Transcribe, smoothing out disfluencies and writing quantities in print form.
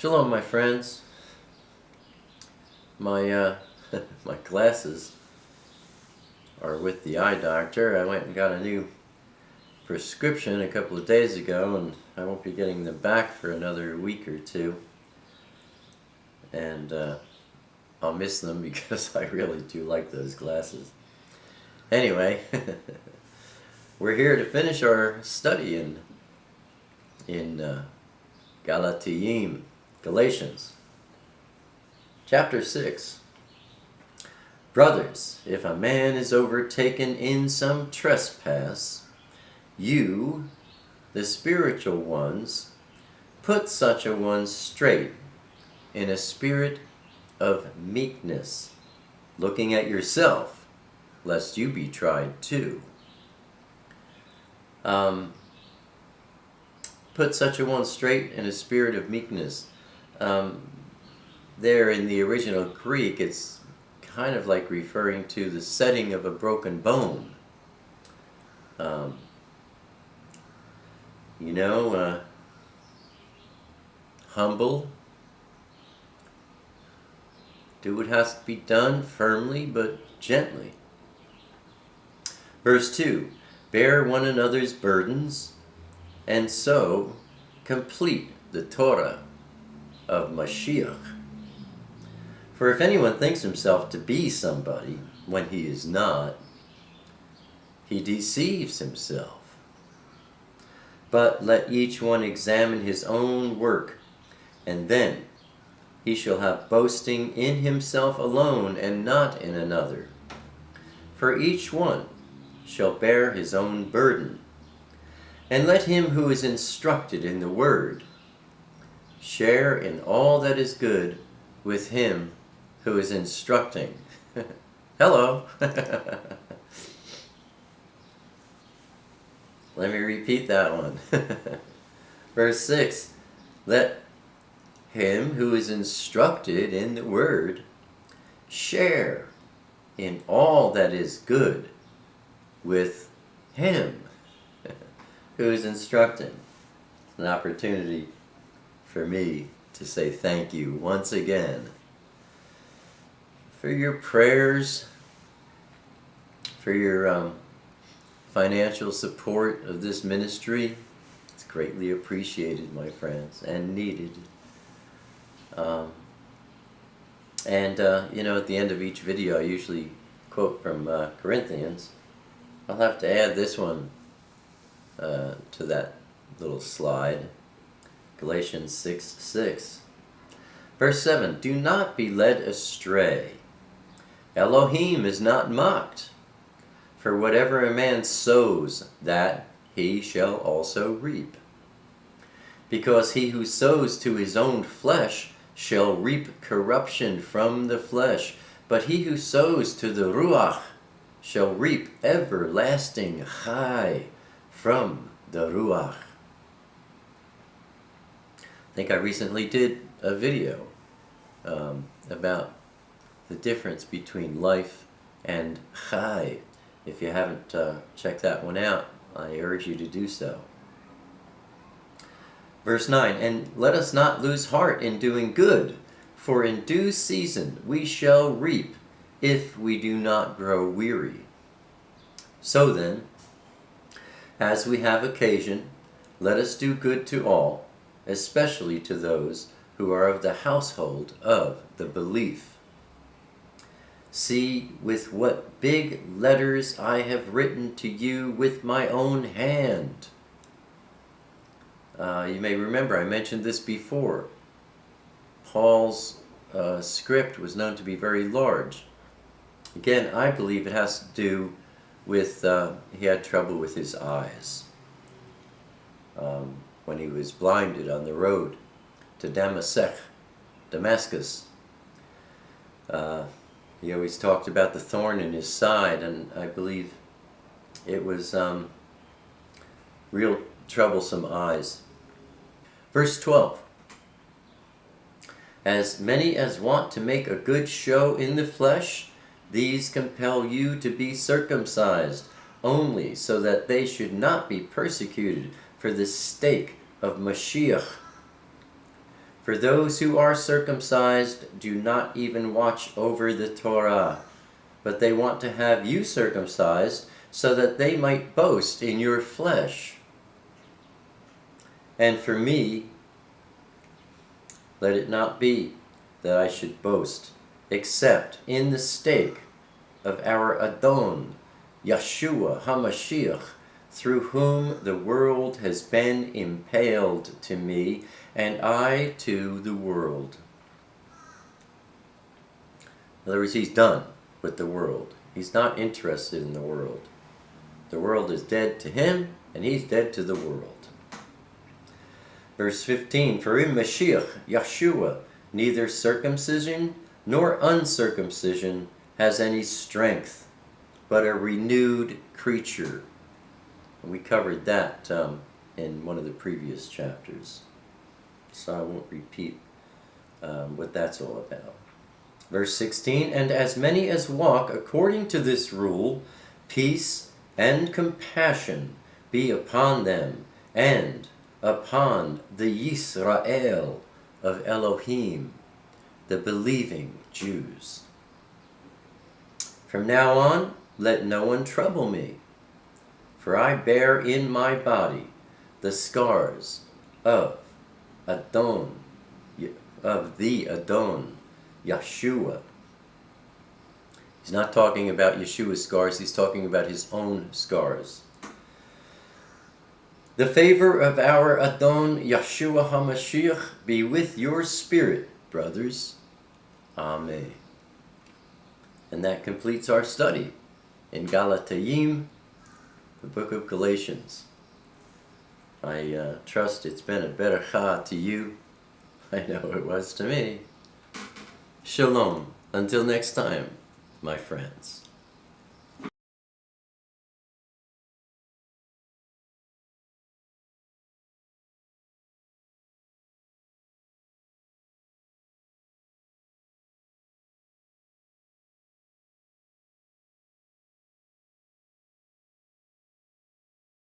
Shalom, my friends. My my glasses are with the eye doctor. I went and got a new prescription a couple of days ago, and I won't be getting them back for another week or two. And I'll miss them because I really do like those glasses. Anyway, we're here to finish our study in Galatiyim, Galatians, chapter 6. Brothers, if a man is overtaken in some trespass, you, the spiritual ones, put such a one straight in a spirit of meekness, looking at yourself, lest you be tried too. Put such a one straight in a spirit of meekness. There in the original Greek, it's kind of like referring to the setting of a broken bone. Humble. Do what has to be done firmly but gently. Verse 2, bear one another's burdens, and so complete the Torah of Mashiach. For if anyone thinks himself to be somebody when he is not, he deceives himself. But let each one examine his own work, and then he shall have boasting in himself alone and not in another. For each one shall bear his own burden. And let him who is instructed in the word share in all that is good with him who is instructing. Hello. Let me repeat that one. Verse 6, let him who is instructed in the word share in all that is good with him who is instructing. It's an opportunity for me to say thank you once again for your prayers, for your financial support of this ministry. It's greatly appreciated, my friends, and needed. At the end of each video I usually quote from Corinthians. I'll have to add this one to that little slide. Galatians 6:6. Verse 7, do not be led astray. Elohim is not mocked. For whatever a man sows, that he shall also reap. Because he who sows to his own flesh shall reap corruption from the flesh, but he who sows to the Ruach shall reap everlasting chai from the Ruach. I think I recently did a video about the difference between life and chai. If you haven't checked that one out, I urge you to do so. Verse 9, and let us not lose heart in doing good, for in due season we shall reap if we do not grow weary. So then, as we have occasion, let us do good to all, especially to those who are of the household of the belief. See with what big letters I have written to you with my own hand. You may remember I mentioned this before. Paul's script was known to be very large. Again, I believe it has to do with he had trouble with his eyes when he was blinded on the road to Damascus. He always talked about the thorn in his side, and I believe it was real troublesome eyes. Verse 12. As many as want to make a good show in the flesh, these compel you to be circumcised, only so that they should not be persecuted for the sake of Mashiach. For those who are circumcised do not even watch over the Torah, but they want to have you circumcised so that they might boast in your flesh. And for me, let it not be that I should boast, except in the stake of our Adon, Yeshua HaMashiach, through whom the world has been impaled to me, and I to the world. In other words, he's done with the world. He's not interested in the world. The world is dead to him, and he's dead to the world. Verse 15, For in Mashiach, Yeshua, neither circumcision nor uncircumcision has any strength, but a renewed creature. And we covered that in one of the previous chapters, so I won't repeat what that's all about. Verse 16, And as many as walk according to this rule, peace and compassion be upon them, and upon the Yisrael of Elohim, the believing Jews. From now on, let no one trouble me, for I bear in my body the scars of the Adon, Yeshua. He's not talking about Yeshua's scars, he's talking about his own scars. The favor of our Adon, Yeshua HaMashiach, be with your spirit, brothers. Amen. And that completes our study in Galatiyim, the book of Galatians. I trust it's been a beracha to you. I know it was to me. Shalom. Until next time, my friends.